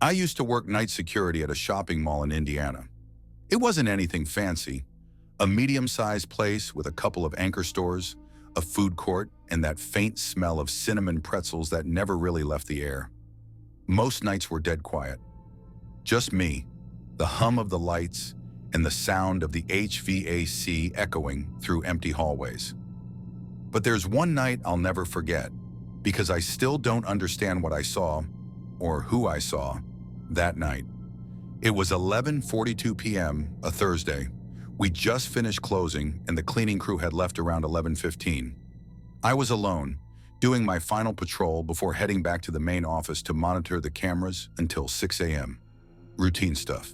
I used to work night security at a shopping mall in Indiana. It wasn't anything fancy. A medium-sized place with a couple of anchor stores, a food court, and that faint smell of cinnamon pretzels that never really left the air. Most nights were dead quiet. Just me, the hum of the lights, and the sound of the HVAC echoing through empty hallways. But there's one night I'll never forget, because I still don't understand what I saw, or who I saw, that night. It was 11:42 p.m., a Thursday. We just finished closing and the cleaning crew had left around 11:15. I was alone, doing my final patrol before heading back to the main office to monitor the cameras until 6 a.m. Routine stuff.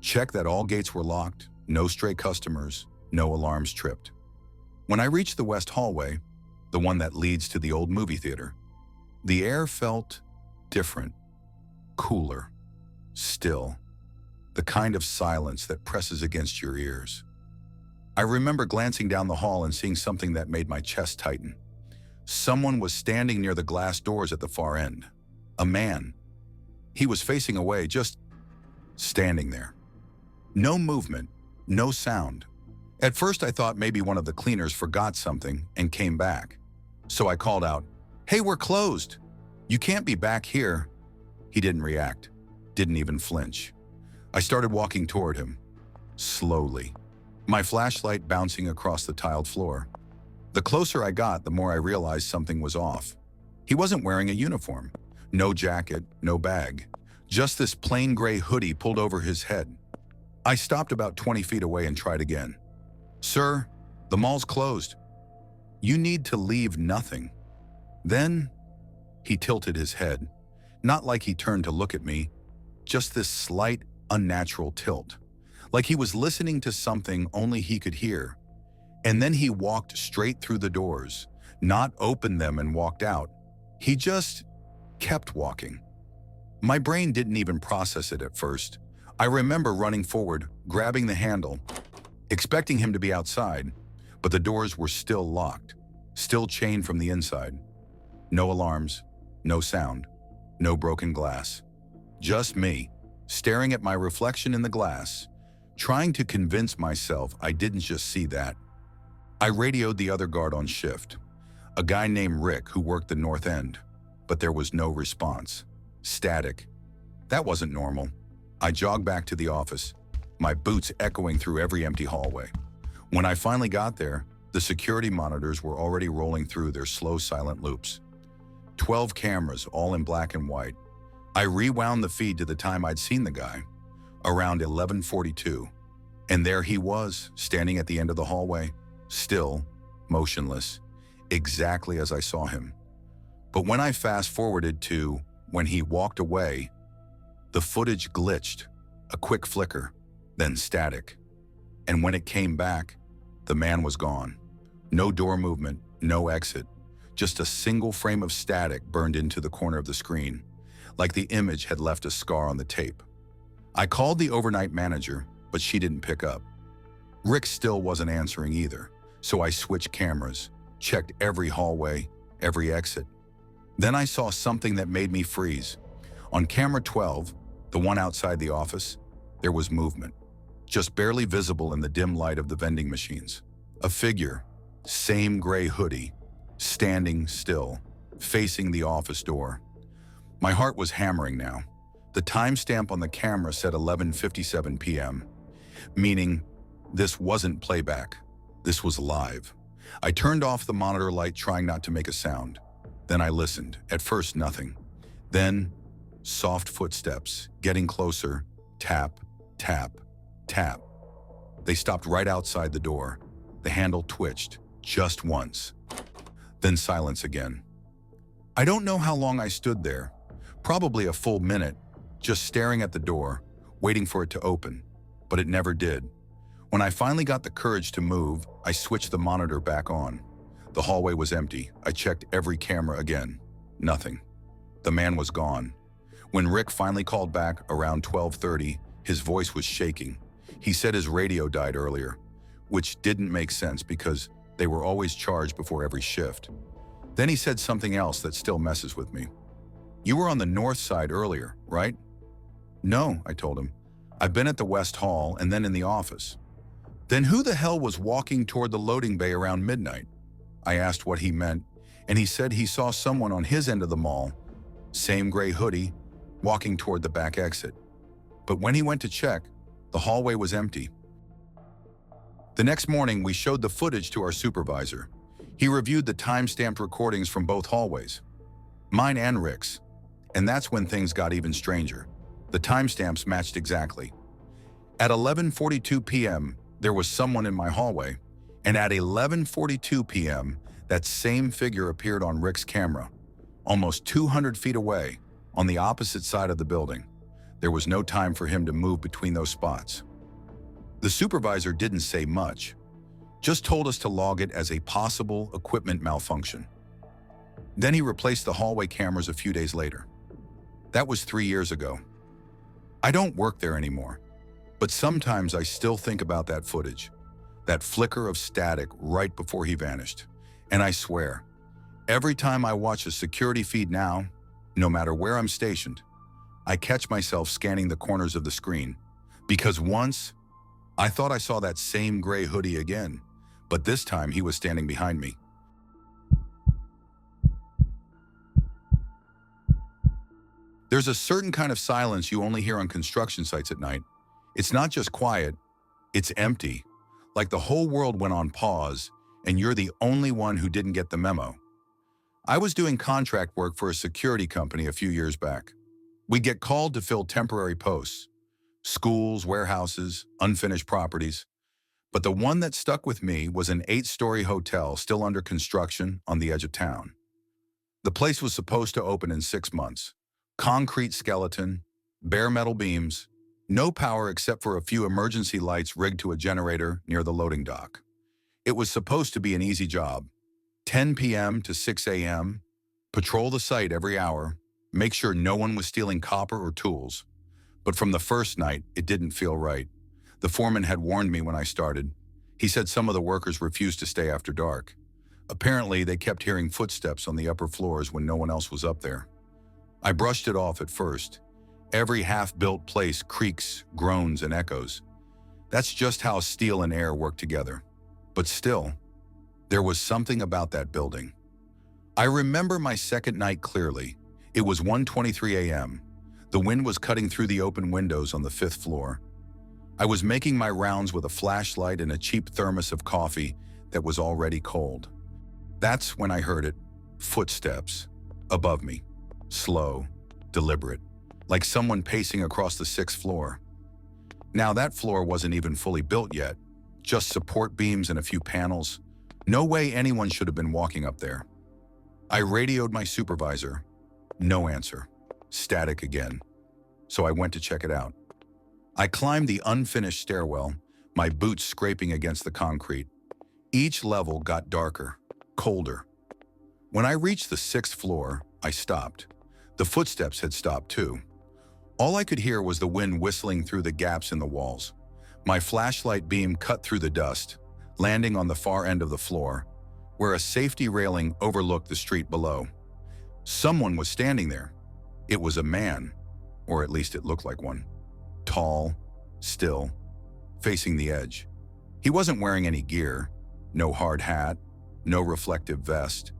Check that all gates were locked, no stray customers, no alarms tripped. When I reached the west hallway, the one that leads to the old movie theater, the air felt different, cooler, still, the kind of silence that presses against your ears. I remember glancing down the hall and seeing something that made my chest tighten. Someone was standing near the glass doors at the far end. A man. He was facing away, just standing there. No movement, no sound. At first I thought maybe one of the cleaners forgot something and came back. So I called out, "Hey, we're closed. You can't be back here." He didn't react, didn't even flinch. I started walking toward him, slowly, my flashlight bouncing across the tiled floor. The closer I got, the more I realized something was off. He wasn't wearing a uniform, no jacket, no bag, just this plain gray hoodie pulled over his head. I stopped about 20 feet away and tried again. "Sir, the mall's closed. You need to leave nothing." Then he tilted his head, not like he turned to look at me, just this slight, unnatural tilt, like he was listening to something only he could hear. And then he walked straight through the doors, not opened them and walked out. He just kept walking. My brain didn't even process it at first. I remember running forward, grabbing the handle, expecting him to be outside, but the doors were still locked, still chained from the inside. No alarms, no sound, no broken glass. Just me, staring at my reflection in the glass, trying to convince myself I didn't just see that. I radioed the other guard on shift, a guy named Rick who worked the north end, but there was no response. Static. That wasn't normal. I jogged back to the office, my boots echoing through every empty hallway. When I finally got there, the security monitors were already rolling through their slow, silent loops. 12 cameras, all in black and white. I rewound the feed to the time I'd seen the guy, around 11:42, and there he was, standing at the end of the hallway, still, motionless, exactly as I saw him. But when I fast-forwarded to when he walked away, the footage glitched, a quick flicker, then static. And when it came back, the man was gone. No door movement, no exit, just a single frame of static burned into the corner of the screen, like the image had left a scar on the tape. I called the overnight manager, but she didn't pick up. Rick still wasn't answering either, so I switched cameras, checked every hallway, every exit. Then I saw something that made me freeze. On camera 12, the one outside the office, there was movement, just barely visible in the dim light of the vending machines. A figure, same gray hoodie, standing still, facing the office door. My heart was hammering now. The timestamp on the camera said 11:57 p.m., meaning this wasn't playback. This was live. I turned off the monitor light, trying not to make a sound. Then I listened. At first, nothing. Then, soft footsteps, getting closer, tap, tap, tap. They stopped right outside the door. The handle twitched, just once. Then silence again. I don't know how long I stood there, probably a full minute, just staring at the door, waiting for it to open, but it never did. When I finally got the courage to move, I switched the monitor back on. The hallway was empty. I checked every camera again. Nothing. The man was gone. When Rick finally called back around 12:30, his voice was shaking. He said his radio died earlier, which didn't make sense because they were always charged before every shift. Then he said something else that still messes with me. "You were on the north side earlier, right?" No, I told him. I've been at the West Hall and then in the office. Then who the hell was walking toward the loading bay around midnight? I asked what he meant, and he said he saw someone on his end of the mall, same gray hoodie, walking toward the back exit. But when he went to check, the hallway was empty. The next morning, we showed the footage to our supervisor. He reviewed the time-stamped recordings from both hallways, mine and Rick's, and that's when things got even stranger. The timestamps matched exactly. At 11:42 p.m., there was someone in my hallway, and at 11:42 p.m., that same figure appeared on Rick's camera, almost 200 feet away, on the opposite side of the building. There was no time for him to move between those spots. The supervisor didn't say much, just told us to log it as a possible equipment malfunction. Then he replaced the hallway cameras a few days later. That was 3 years ago. I don't work there anymore, but sometimes I still think about that footage, that flicker of static right before he vanished. And I swear, every time I watch a security feed now, no matter where I'm stationed, I catch myself scanning the corners of the screen, because once I thought I saw that same gray hoodie again, but this time he was standing behind me. There's a certain kind of silence you only hear on construction sites at night. It's not just quiet, it's empty, like the whole world went on pause and you're the only one who didn't get the memo. I was doing contract work for a security company a few years back. We'd get called to fill temporary posts, schools, warehouses, unfinished properties. But the one that stuck with me was an 8-story hotel still under construction on the edge of town. The place was supposed to open in 6 months. Concrete skeleton, bare metal beams, no power except for a few emergency lights rigged to a generator near the loading dock. It was supposed to be an easy job. 10 p.m. to 6 a.m., patrol the site every hour, make sure no one was stealing copper or tools. But from the first night, it didn't feel right. The foreman had warned me when I started. He said some of the workers refused to stay after dark. Apparently, they kept hearing footsteps on the upper floors when no one else was up there. I brushed it off at first. Every half-built place creaks, groans, and echoes. That's just how steel and air work together. But still, there was something about that building. I remember my second night clearly. It was 1:23 a.m. The wind was cutting through the open windows on the 5th floor. I was making my rounds with a flashlight and a cheap thermos of coffee that was already cold. That's when I heard it, footsteps, above me, slow, deliberate, like someone pacing across the 6th floor. Now that floor wasn't even fully built yet, just support beams and a few panels. No way anyone should have been walking up there. I radioed my supervisor. No answer. Static again. So I went to check it out. I climbed the unfinished stairwell, my boots scraping against the concrete. Each level got darker, colder. When I reached the 6th floor, I stopped. The footsteps had stopped too. All I could hear was the wind whistling through the gaps in the walls. My flashlight beam cut through the dust, landing on the far end of the floor, where a safety railing overlooked the street below. Someone was standing there. It was a man, or at least it looked like one. Tall, still, facing the edge. He wasn't wearing any gear, no hard hat, no reflective vest,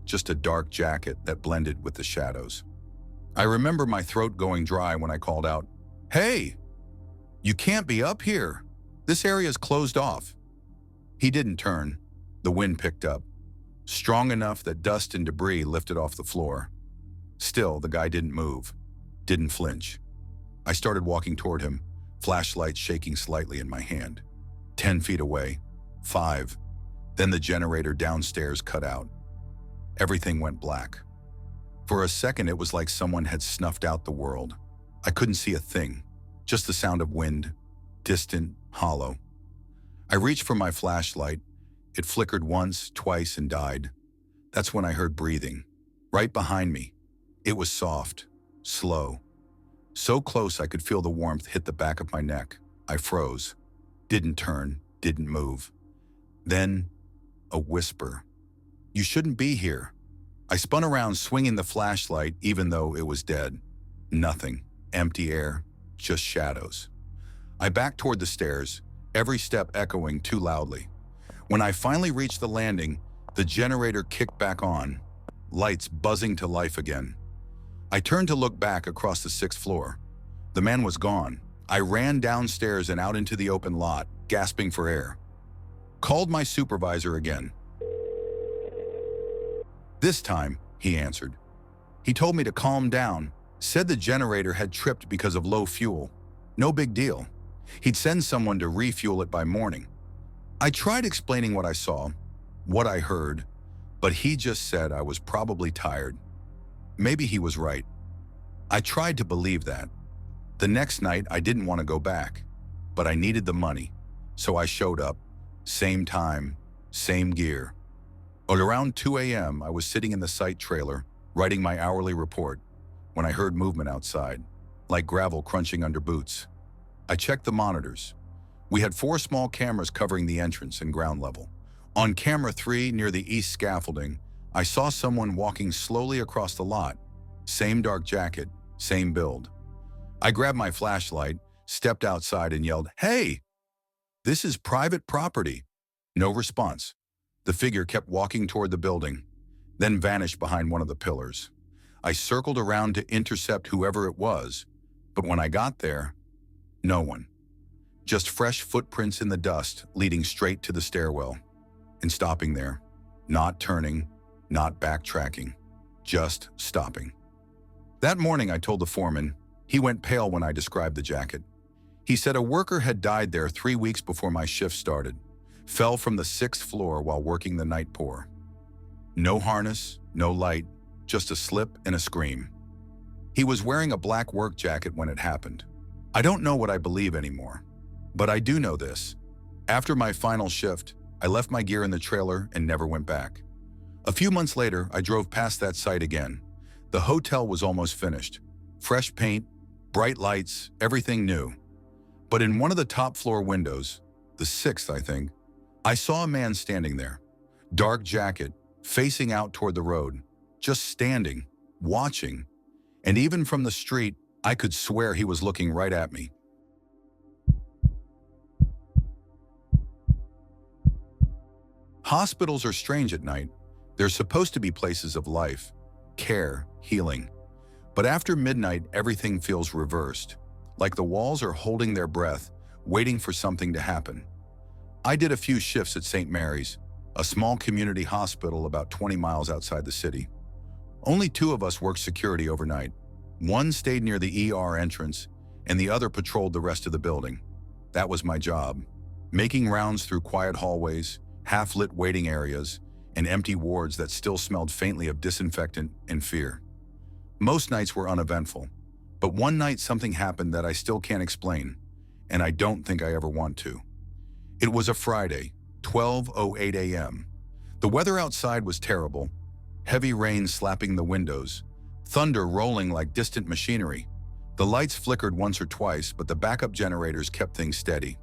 just a dark jacket that blended with the shadows. I remember my throat going dry when I called out, "Hey, you can't be up here. This area's closed off." He didn't turn. The wind picked up, strong enough that dust and debris lifted off the floor. Still, the guy didn't move, didn't flinch. I started walking toward him, flashlight shaking slightly in my hand. 10 feet away, 5. Then the generator downstairs cut out. Everything went black. For a second, it was like someone had snuffed out the world. I couldn't see a thing, just the sound of wind, distant, hollow. I reached for my flashlight. It flickered once, twice, and died. That's when I heard breathing, right behind me. It was soft, slow. So close I could feel the warmth hit the back of my neck. I froze, didn't turn, didn't move. Then, a whisper. "You shouldn't be here." I spun around, swinging the flashlight even though it was dead. Nothing, empty air, just shadows. I backed toward the stairs, every step echoing too loudly. When I finally reached the landing, the generator kicked back on, lights buzzing to life again. I turned to look back across the 6th floor. The man was gone. I ran downstairs and out into the open lot, gasping for air. Called my supervisor again. This time, he answered. He told me to calm down, said the generator had tripped because of low fuel. No big deal. He'd send someone to refuel it by morning. I tried explaining what I saw, what I heard, but he just said I was probably tired. Maybe he was right. I tried to believe that. The next night, I didn't want to go back, but I needed the money, so I showed up. Same time, same gear. At around 2 a.m., I was sitting in the site trailer, writing my hourly report, when I heard movement outside, like gravel crunching under boots. I checked the monitors. We had 4 small cameras covering the entrance and ground level. On camera 3, near the east scaffolding, I saw someone walking slowly across the lot. Same dark jacket, same build. I grabbed my flashlight, stepped outside and yelled, "Hey! This is private property." No response. The figure kept walking toward the building, then vanished behind one of the pillars. I circled around to intercept whoever it was, but when I got there, no one. Just fresh footprints in the dust leading straight to the stairwell. And stopping there, not turning, not backtracking, just stopping. That morning I told the foreman. He went pale when I described the jacket. He said a worker had died there 3 weeks before my shift started, fell from the 6th floor while working the night pour. No harness, no light, just a slip and a scream. He was wearing a black work jacket when it happened. I don't know what I believe anymore, but I do know this. After my final shift, I left my gear in the trailer and never went back. A few months later, I drove past that site again. The hotel was almost finished. Fresh paint, bright lights, everything new. But in one of the top floor windows, the 6th, I think, I saw a man standing there. Dark jacket, facing out toward the road, just standing, watching. And even from the street, I could swear he was looking right at me. Hospitals are strange at night. They're supposed to be places of life, care, healing. But after midnight, everything feels reversed, like the walls are holding their breath, waiting for something to happen. I did a few shifts at St. Mary's, a small community hospital about 20 miles outside the city. Only 2 of us worked security overnight. One stayed near the ER entrance, and the other patrolled the rest of the building. That was my job, making rounds through quiet hallways, half-lit waiting areas, and empty wards that still smelled faintly of disinfectant and fear. Most nights were uneventful, but one night something happened that I still can't explain, and I don't think I ever want to. It was a Friday, 12:08 a.m. The weather outside was terrible, heavy rain slapping the windows, thunder rolling like distant machinery. The lights flickered once or twice, but the backup generators kept things steady.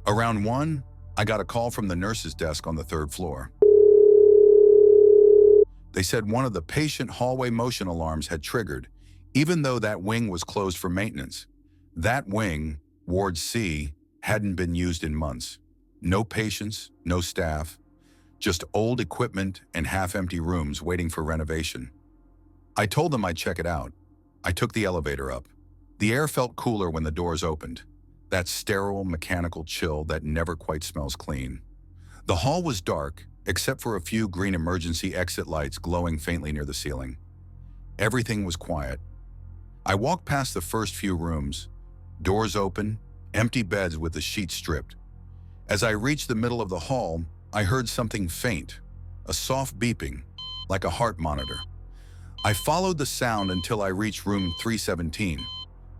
Around 1, I got a call from the nurse's desk on the 3rd floor. They said one of the patient hallway motion alarms had triggered, even though that wing was closed for maintenance. That wing, Ward C, hadn't been used in months. No patients, no staff, just old equipment and half-empty rooms waiting for renovation. I told them I'd check it out. I took the elevator up. The air felt cooler when the doors opened. That sterile, mechanical chill that never quite smells clean. The hall was dark, except for a few green emergency exit lights glowing faintly near the ceiling. Everything was quiet. I walked past the first few rooms, doors open, empty beds with the sheets stripped. As I reached the middle of the hall, I heard something faint, a soft beeping, like a heart monitor. I followed the sound until I reached room 317.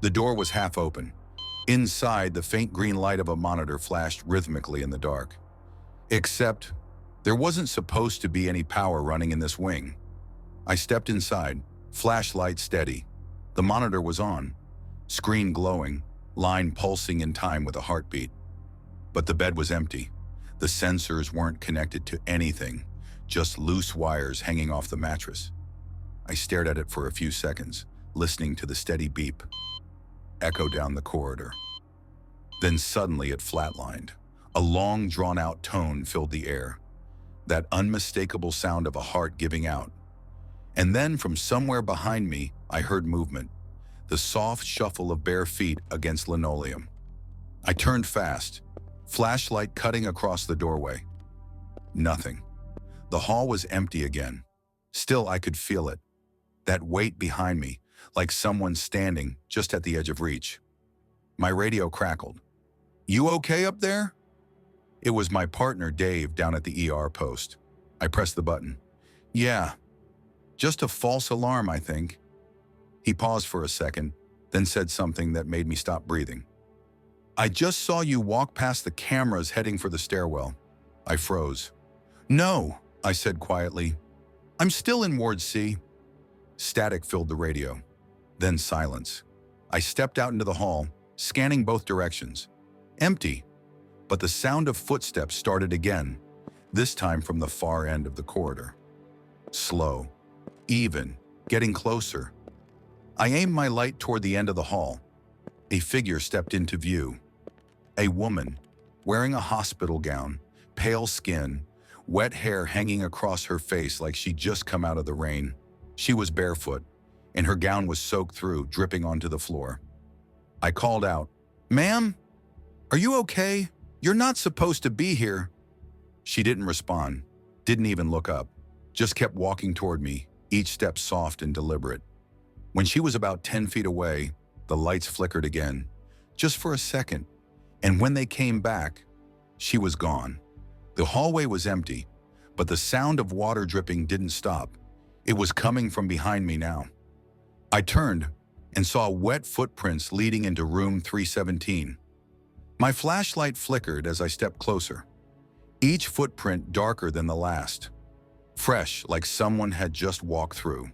The door was half open. Inside, the faint green light of a monitor flashed rhythmically in the dark. Except, there wasn't supposed to be any power running in this wing. I stepped inside, flashlight steady. The monitor was on, screen glowing, line pulsing in time with a heartbeat. But the bed was empty. The sensors weren't connected to anything, just loose wires hanging off the mattress. I stared at it for a few seconds, listening to the steady beep. echo down the corridor. Then suddenly it flatlined. A long, drawn-out tone filled the air, that unmistakable sound of a heart giving out. And then from somewhere behind me, I heard movement, the soft shuffle of bare feet against linoleum. I turned fast, flashlight cutting across the doorway. Nothing. The hall was empty again. Still, I could feel it, that weight behind me, like someone standing just at the edge of reach. My radio crackled. "You okay up there?" It was my partner, Dave, down at the ER post. I pressed the button. "Yeah, just a false alarm, I think." He paused for a second, then said something that made me stop breathing. "I just saw you walk past the cameras heading for the stairwell." I froze. "No," I said quietly. "I'm still in Ward C." Static filled the radio. Then silence. I stepped out into the hall, scanning both directions. Empty. But the sound of footsteps started again, this time from the far end of the corridor. Slow, even, getting closer. I aimed my light toward the end of the hall. A figure stepped into view. A woman, wearing a hospital gown, pale skin, wet hair hanging across her face like she'd just come out of the rain. She was barefoot, and her gown was soaked through, dripping onto the floor. I called out, "Ma'am, are you okay? You're not supposed to be here." She didn't respond, didn't even look up, just kept walking toward me, each step soft and deliberate. When she was about 10 feet away, the lights flickered again, just for a second, and when they came back, she was gone. The hallway was empty, but the sound of water dripping didn't stop. It was coming from behind me now. I turned and saw wet footprints leading into room 317. My flashlight flickered as I stepped closer, each footprint darker than the last, fresh like someone had just walked through.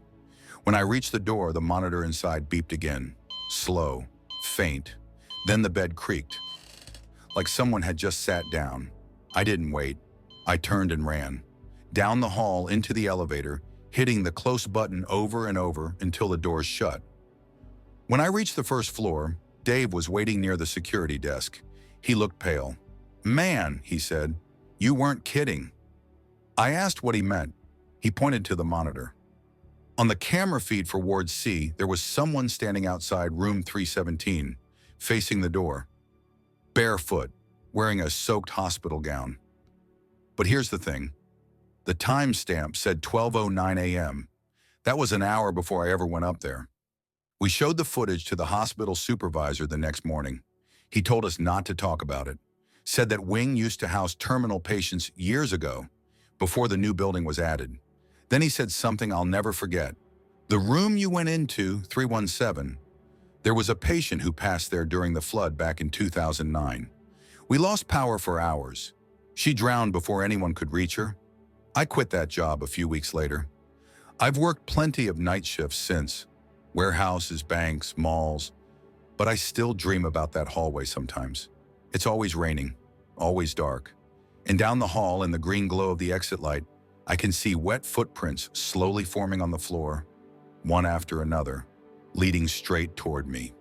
When I reached the door, the monitor inside beeped again, slow, faint. Then the bed creaked, like someone had just sat down. I didn't wait. I turned and ran, down the hall into the elevator, hitting the close button over and over until the doors shut. When I reached the first floor, Dave was waiting near the security desk. He looked pale. "Man," he said, "you weren't kidding." I asked what he meant. He pointed to the monitor. On the camera feed for Ward C, there was someone standing outside room 317, facing the door, barefoot, wearing a soaked hospital gown. But here's the thing. The timestamp said 12:09 a.m. That was an hour before I ever went up there. We showed the footage to the hospital supervisor the next morning. He told us not to talk about it, said that wing used to house terminal patients years ago, before the new building was added. Then he said something I'll never forget. "The room you went into, 317, there was a patient who passed there during the flood back in 2009. We lost power for hours. She drowned before anyone could reach her. I quit that job a few weeks later. I've worked plenty of night shifts since, warehouses, banks, malls, but I still dream about that hallway sometimes. It's always raining, always dark. And down the hall, in the green glow of the exit light, I can see wet footprints slowly forming on the floor, one after another, leading straight toward me.